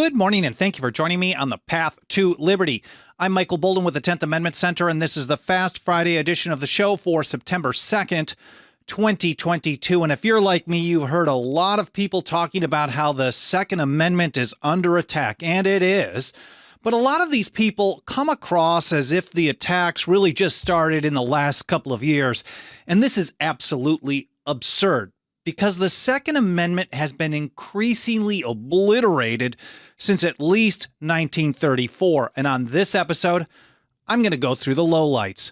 Good morning, and thank you for joining me on the Path to Liberty. I'm Michael Bolden with the 10th Amendment Center, and this is the Fast Friday edition of the show for September 2nd, 2022. And if you're like me, you've heard a lot of people talking about how the Second Amendment is under attack, and it is. But a lot of these people come across as if the attacks really just started in the last couple of years, and this is absolutely absurd. Because the Second Amendment has been increasingly obliterated since at least 1934. And on this episode, I'm going to go through the lowlights.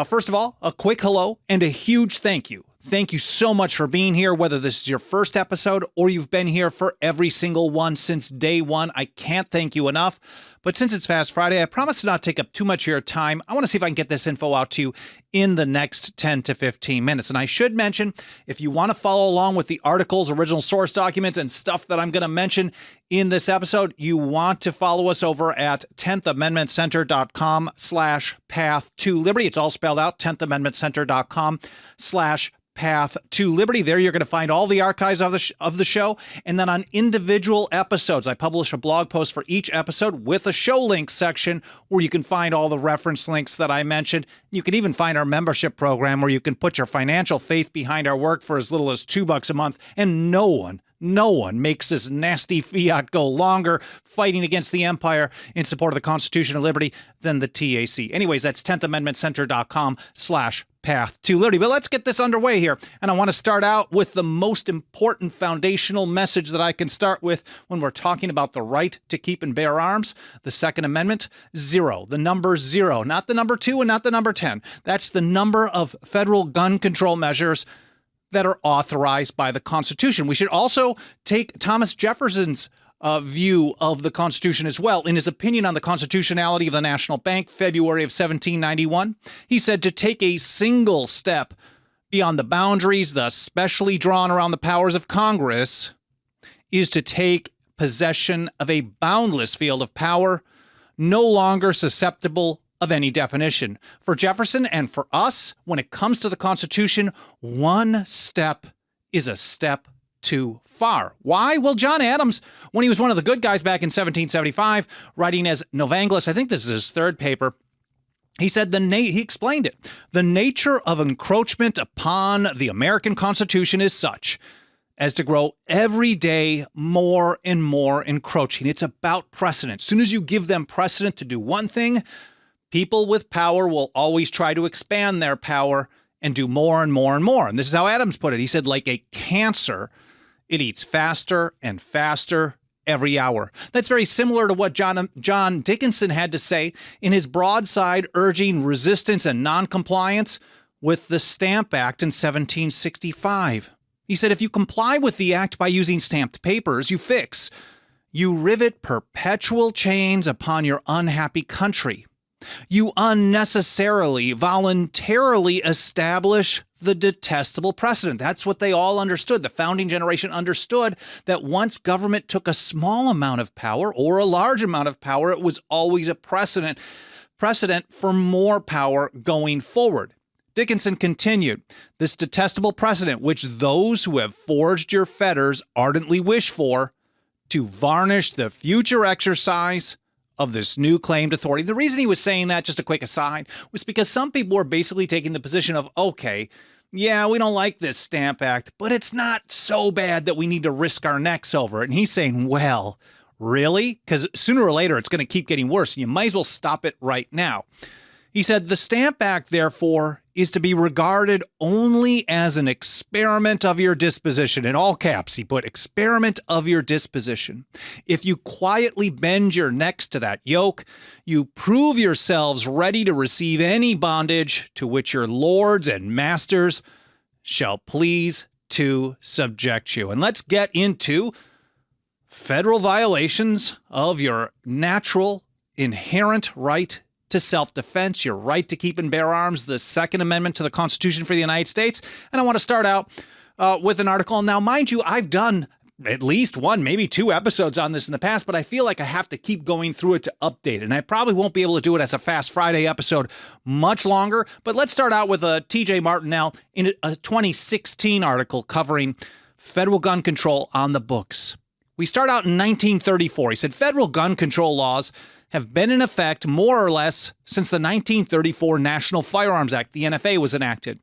First of all, a quick hello and a huge thank you. Thank you so much for being here, whether this is your first episode or you've been here for every single one since day one. I can't thank you enough. But since it's Fast Friday, I promise to not take up too much of your time. I want to see if I can get this info out to you in the next 10 to 15 minutes. And I should mention, if you want to follow along with the articles, original source documents, and stuff that I'm going to mention in this episode, you want to follow us over at 10thamendmentcenter.com/path to liberty. It's all spelled out, 10thamendmentcenter.com/path to liberty. There you're going to find all the archives of the show. And then on individual episodes, I publish a blog post for each episode with a show links section where you can find all the reference links that I mentioned. You can even find our membership program where you can put your financial faith behind our work for as little as $2 a month. And no one makes this nasty fiat go longer fighting against the empire in support of the Constitution and liberty than the TAC. Anyways, that's 10thamendmentcenter.com/path to liberty. But let's get this underway here. And I want to start out with the most important foundational message that I can start with when we're talking about the right to keep and bear arms. The Second Amendment, 0. The number 0, not the number 2 and not the number 10. That's the number of federal gun control measures that are authorized by the Constitution. We should also take Thomas Jefferson's view of the Constitution as well. In his opinion on the constitutionality of the National Bank, February of 1791, he said to take a single step beyond the boundaries thus specially drawn around the powers of Congress is to take possession of a boundless field of power, no longer susceptible of any definition. For Jefferson and for us, when it comes to the Constitution, one step is a step too far. Why? Well, John Adams, when he was one of the good guys back in 1775, writing as Novanglus, I think this is his third paper, he said he explained it. The nature of encroachment upon the American Constitution is such as to grow every day more and more encroaching. It's about precedent. As soon as you give them precedent to do one thing, people with power will always try to expand their power and do more and more and more. And this is how Adams put it. He said, like a cancer, it eats faster and faster every hour. That's very similar to what John Dickinson had to say in his broadside urging resistance and noncompliance with the Stamp Act in 1765. He said, if you comply with the act by using stamped papers, you rivet perpetual chains upon your unhappy country. You unnecessarily, voluntarily establish the detestable precedent. That's what they all understood. The founding generation understood that once government took a small amount of power or a large amount of power, it was always a precedent for more power going forward. Dickinson continued, this detestable precedent, which those who have forged your fetters ardently wish for, to varnish the future exercise of this new claimed authority. The reason he was saying that, just a quick aside, was because some people were basically taking the position of, okay, yeah, we don't like this Stamp Act, but it's not so bad that we need to risk our necks over it. And he's saying, well, really? Because sooner or later, it's going to keep getting worse. And you might as well stop it right now. He said, the Stamp Act, therefore, is to be regarded only as an experiment of your disposition. In all caps, he put experiment of your disposition. If you quietly bend your necks to that yoke, you prove yourselves ready to receive any bondage to which your lords and masters shall please to subject you. And let's get into federal violations of your natural, inherent right to self-defense, your right to keep and bear arms, the Second Amendment to the Constitution for the United States. And I want to start out with an article. Now, mind you, I've done at least one, maybe two episodes on this in the past, but I feel like I have to keep going through it to update it. And I probably won't be able to do it as a Fast Friday episode much longer. But let's start out with T.J. Martinell in a 2016 article covering federal gun control on the books. We start out in 1934. He said federal gun control laws have been in effect more or less since the 1934 National Firearms Act, the NFA, was enacted.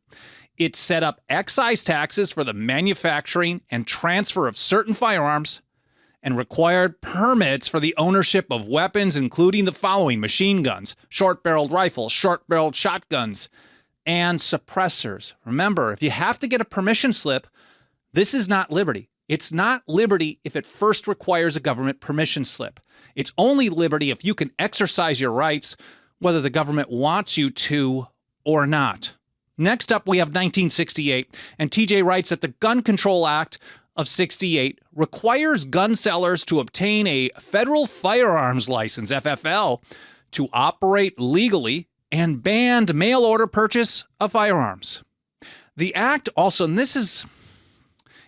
It set up excise taxes for the manufacturing and transfer of certain firearms and required permits for the ownership of weapons, including the following: machine guns, short-barreled rifles, short-barreled shotguns, and suppressors. Remember, if you have to get a permission slip, this is not liberty. It's not liberty if it first requires a government permission slip. It's only liberty if you can exercise your rights, whether the government wants you to or not. Next up, we have 1968, and TJ writes that the Gun Control Act of 68 requires gun sellers to obtain a federal firearms license, FFL, to operate legally and banned mail-order purchase of firearms. The act also, and this is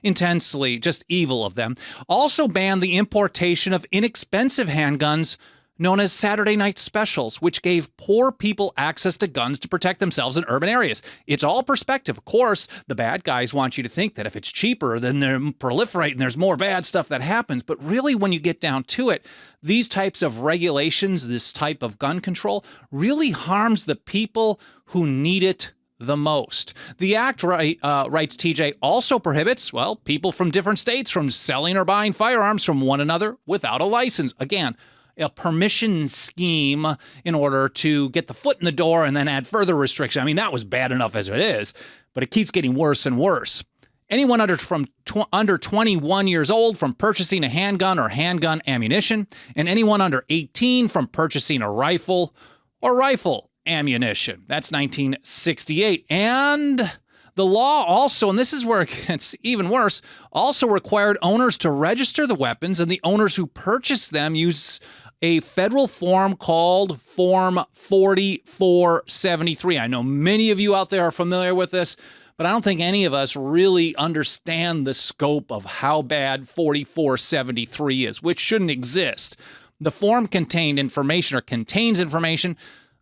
intensely just evil of them, also banned the importation of inexpensive handguns known as Saturday night specials, which gave poor people access to guns to protect themselves in urban areas. It's all perspective. Of course, the bad guys want you to think that if it's cheaper, then they're proliferating, there's more bad stuff that happens. But really, when you get down to it, these types of regulations, this type of gun control, really harms the people who need it the most. The act, writes TJ, also prohibits, well, people from different states from selling or buying firearms from one another without a license. Again, a permission scheme in order to get the foot in the door and then add further restrictions. I mean, that was bad enough as it is, but it keeps getting worse and worse. Anyone under 21 years old from purchasing a handgun or handgun ammunition, and anyone under 18 from purchasing a rifle or rifle ammunition. That's 1968. And the law also, and this is where it gets even worse, also required owners to register the weapons, and the owners who purchase them use a federal form called Form 4473. I know many of you out there are familiar with this, but I don't think any of us really understand the scope of how bad 4473 is, which shouldn't exist. The form contains information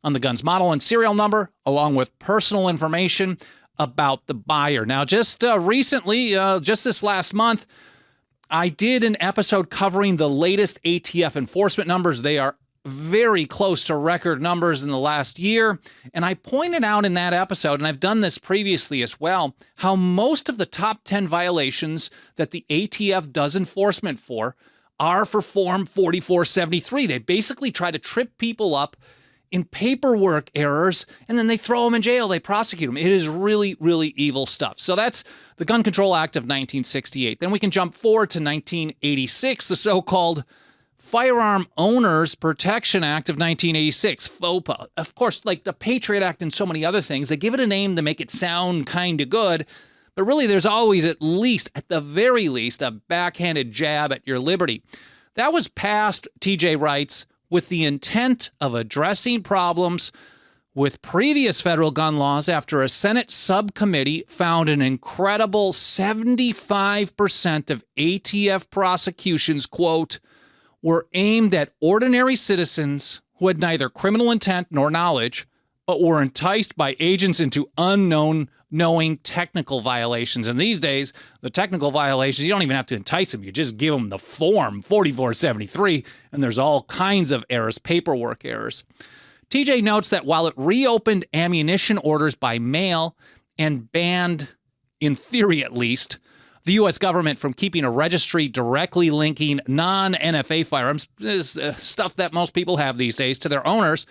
on the gun's model and serial number, along with personal information about the buyer. Now, just recently, just this last month, I did an episode covering the latest ATF enforcement numbers. They are very close to record numbers in the last year. And I pointed out in that episode, and I've done this previously as well, how most of the top 10 violations that the ATF does enforcement for are for Form 4473. They basically try to trip people up in paperwork errors, and then they throw them in jail. They prosecute them. It is really, really evil stuff. So that's the Gun Control Act of 1968. Then we can jump forward to 1986, the so-called Firearm Owners Protection Act of 1986, FOPA. Of course, like the Patriot Act and so many other things, they give it a name to make it sound kind of good, but really there's always at the very least, a backhanded jab at your liberty. That was passed, TJ writes, with the intent of addressing problems with previous federal gun laws after a Senate subcommittee found an incredible 75% of ATF prosecutions, quote, were aimed at ordinary citizens who had neither criminal intent nor knowledge, but were enticed by agents into knowing technical violations. And these days, the technical violations, you don't even have to entice them. You just give them the form 4473, and there's all kinds of errors, paperwork errors. TJ notes that while it reopened ammunition orders by mail and banned, in theory at least, the U.S. government from keeping a registry directly linking non-NFA firearms, stuff that most people have these days, to their owners,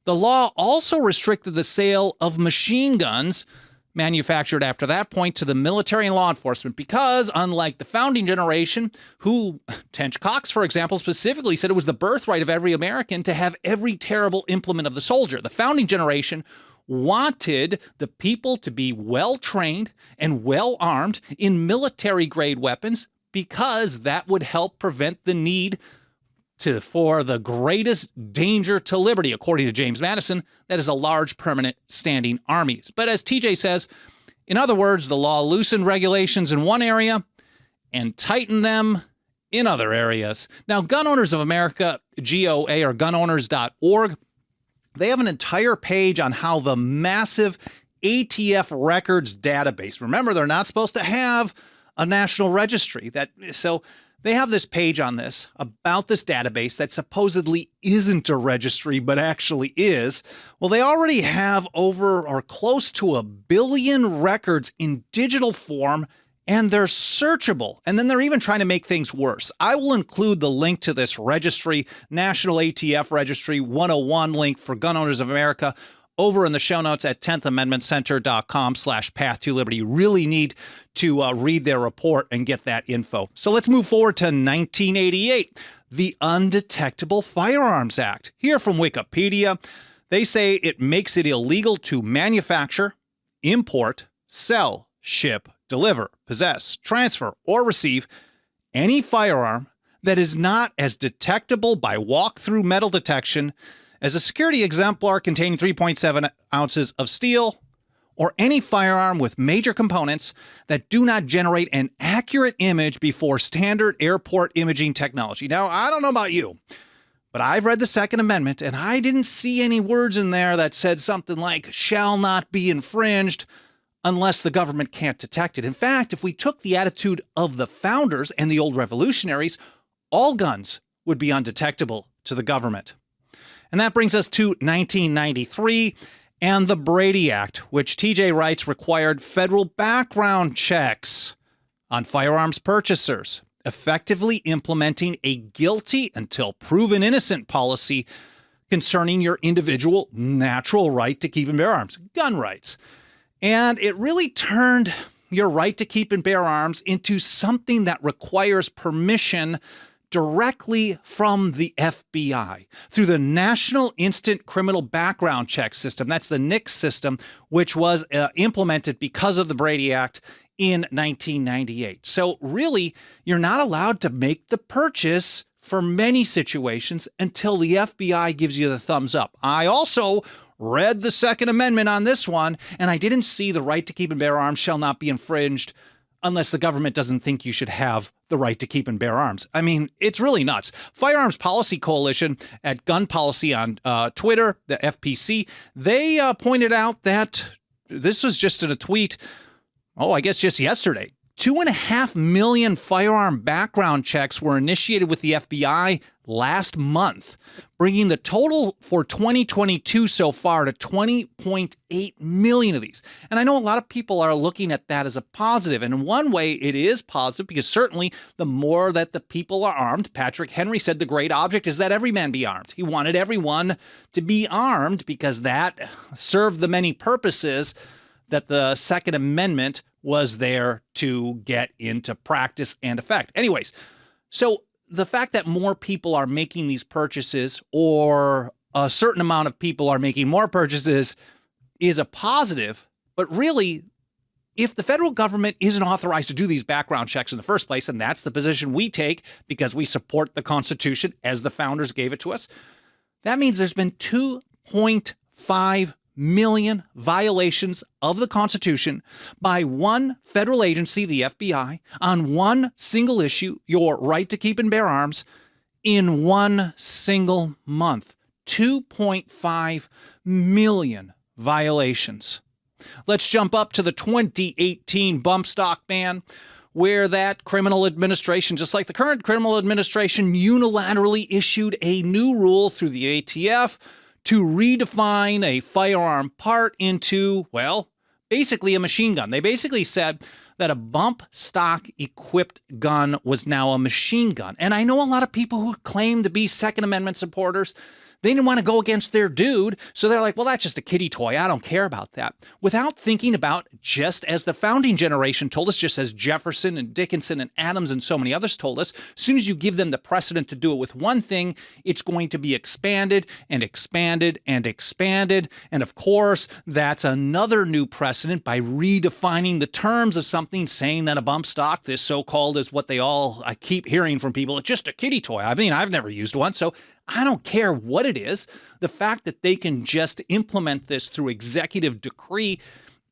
the law also restricted the sale of machine guns manufactured after that point to the military and law enforcement because, unlike the founding generation, who, Tench Cox, for example, specifically said it was the birthright of every American to have every terrible implement of the soldier, the founding generation wanted the people to be well-trained and well-armed in military-grade weapons because that would help prevent the need for the greatest danger to liberty, according to James Madison, that is a large, permanent, standing army. But as TJ says, in other words, the law loosened regulations in one area and tightened them in other areas. Now, Gun Owners of America, GOA, or gunowners.org, they have an entire page on how the massive ATF records database, remember, they're not supposed to have a national registry, so They have this page on this about this database that supposedly isn't a registry, but actually is. Well, they already have over or close to 1 billion records in digital form, and they're searchable. And then they're even trying to make things worse. I will include the link to this registry, National ATF Registry 101 link for Gun Owners of America, over in the show notes at 10thamendmentcenter.com/path to liberty. You really need to read their report and get that info. So let's move forward to 1988, the Undetectable Firearms Act. Here from Wikipedia, they say it makes it illegal to manufacture, import, sell, ship, deliver, possess, transfer, or receive any firearm that is not as detectable by walk-through metal detection as a security exemplar containing 3.7 ounces of steel, or any firearm with major components that do not generate an accurate image before standard airport imaging technology. Now, I don't know about you, but I've read the Second Amendment, and I didn't see any words in there that said something like, shall not be infringed unless the government can't detect it. In fact, if we took the attitude of the founders and the old revolutionaries, all guns would be undetectable to the government. And that brings us to 1993 and the Brady Act, which TJ writes required federal background checks on firearms purchasers, effectively implementing a guilty until proven innocent policy concerning your individual natural right to keep and bear arms, gun rights. And it really turned your right to keep and bear arms into something that requires permission directly from the FBI through the National Instant Criminal Background Check System. That's the NICS system, which was implemented because of the Brady Act in 1998. So really, you're not allowed to make the purchase for many situations until the FBI gives you the thumbs up. I also read the Second Amendment on this one, and I didn't see the right to keep and bear arms shall not be infringed unless the government doesn't think you should have the right to keep and bear arms. I mean, it's really nuts. Firearms Policy Coalition at Gun Policy on Twitter, the FPC, they pointed out that this was just in a tweet, I guess just yesterday. 2.5 million firearm background checks were initiated with the FBI last month, bringing the total for 2022 so far to 20.8 million of these. And I know a lot of people are looking at that as a positive. And in one way, it is positive because certainly the more that the people are armed, Patrick Henry said the great object is that every man be armed. He wanted everyone to be armed because that served the many purposes that the Second Amendment was there to get into practice and effect. Anyways, so the fact that more people are making these purchases or a certain amount of people are making more purchases is a positive. But really, if the federal government isn't authorized to do these background checks in the first place, and that's the position we take because we support the Constitution as the founders gave it to us, that means there's been 2.5 million violations of the Constitution by one federal agency, the FBI, on one single issue, your right to keep and bear arms, in one single month. 2.5 million violations. Let's jump up to the 2018 bump stock ban, where that criminal administration, just like the current criminal administration, unilaterally issued a new rule through the ATF to redefine a firearm part into, well, basically a machine gun. They basically said that a bump stock equipped gun was now a machine gun. And I know a lot of people who claim to be Second Amendment supporters, they didn't want to go against their dude. So they're like, well, that's just a kiddie toy. I don't care about that. Without thinking about, just as the founding generation told us, just as Jefferson and Dickinson and Adams and so many others told us, as soon as you give them the precedent to do it with one thing, it's going to be expanded and expanded and expanded. And of course, that's another new precedent by redefining the terms of something, saying that a bump stock, this so-called, is what I keep hearing from people, it's just a kiddie toy. I mean, I've never used one, so I don't care what it is. The fact that they can just implement this through executive decree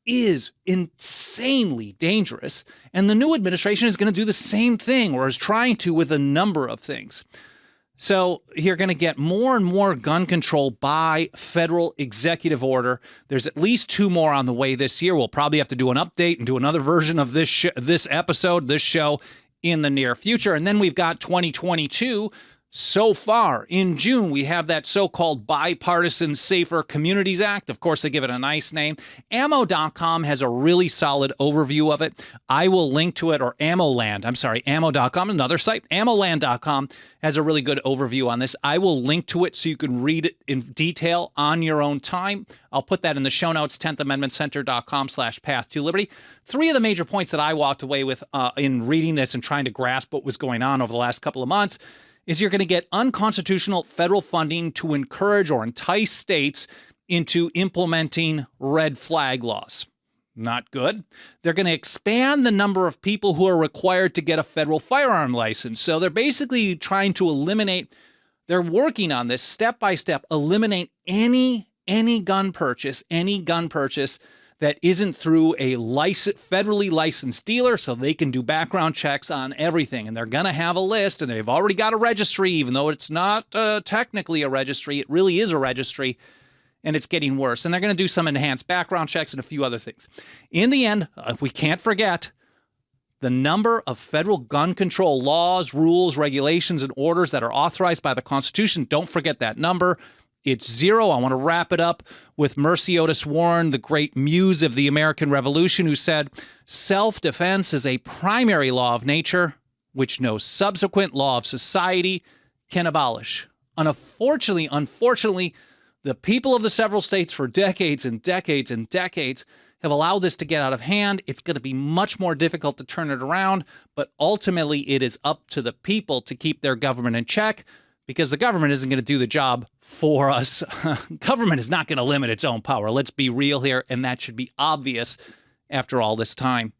is insanely dangerous. And the new administration is going to do the same thing, or is trying to, with a number of things. So you're going to get more and more gun control by federal executive order. There's at least 2 more on the way this year. We'll probably have to do an update and do another version of this show in the near future. And then we've got 2022. So far, in June, we have that so-called Bipartisan Safer Communities Act. Of course, they give it a nice name. Ammo.com has a really solid overview of it. I will link to it, or Ammoland. I'm sorry, Ammo.com, another site. Ammoland.com has a really good overview on this. I will link to it so you can read it in detail on your own time. I'll put that in the show notes, 10thamendmentcenter.com/path-to-liberty. Three of the major points that I walked away with in reading this and trying to grasp what was going on over the last couple of months is you're going to get unconstitutional federal funding to encourage or entice states into implementing red flag laws. Not good. They're going to expand the number of people who are required to get a federal firearm license. So they're basically trying to eliminate, they're working on this step by step, eliminate any gun purchase that isn't through a federally licensed dealer, so they can do background checks on everything. And they're going to have a list, and they've already got a registry, even though it's not technically a registry. It really is a registry, and it's getting worse. And they're going to do some enhanced background checks and a few other things. In the end, we can't forget the number of federal gun control laws, rules, regulations, and orders that are authorized by the Constitution. Don't forget that number. It's 0. I want to wrap it up with Mercy Otis Warren, the great muse of the American Revolution, who said, "Self-defense is a primary law of nature, which no subsequent law of society can abolish." Unfortunately, the people of the several states for decades and decades and decades have allowed this to get out of hand. It's going to be much more difficult to turn it around, but ultimately it is up to the people to keep their government in check, because the government isn't going to do the job for us. Government is not going to limit its own power. Let's be real here, and that should be obvious after all this time.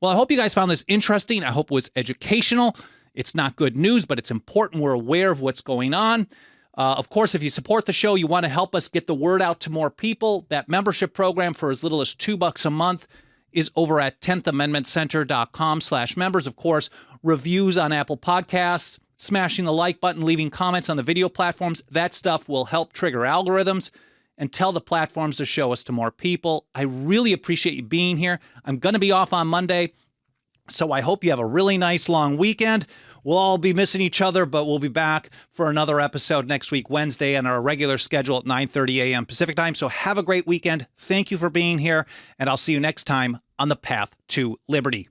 Well, I hope you guys found this interesting. I hope it was educational. It's not good news, but it's important we're aware of what's going on. Of course, if you support the show, you want to help us get the word out to more people. That membership program for as little as $2 a month is over at 10thamendmentcenter.com/members. Of course, reviews on Apple Podcasts, smashing the like button, leaving comments on the video platforms, that stuff will help trigger algorithms and tell the platforms to show us to more people. I really appreciate you being here. I'm going to be off on Monday, so I hope you have a really nice long weekend. We'll all be missing each other, but we'll be back for another episode next week, Wednesday, on our regular schedule at 9:30 a.m. Pacific time. So have a great weekend. Thank you for being here, and I'll see you next time on the Path to Liberty.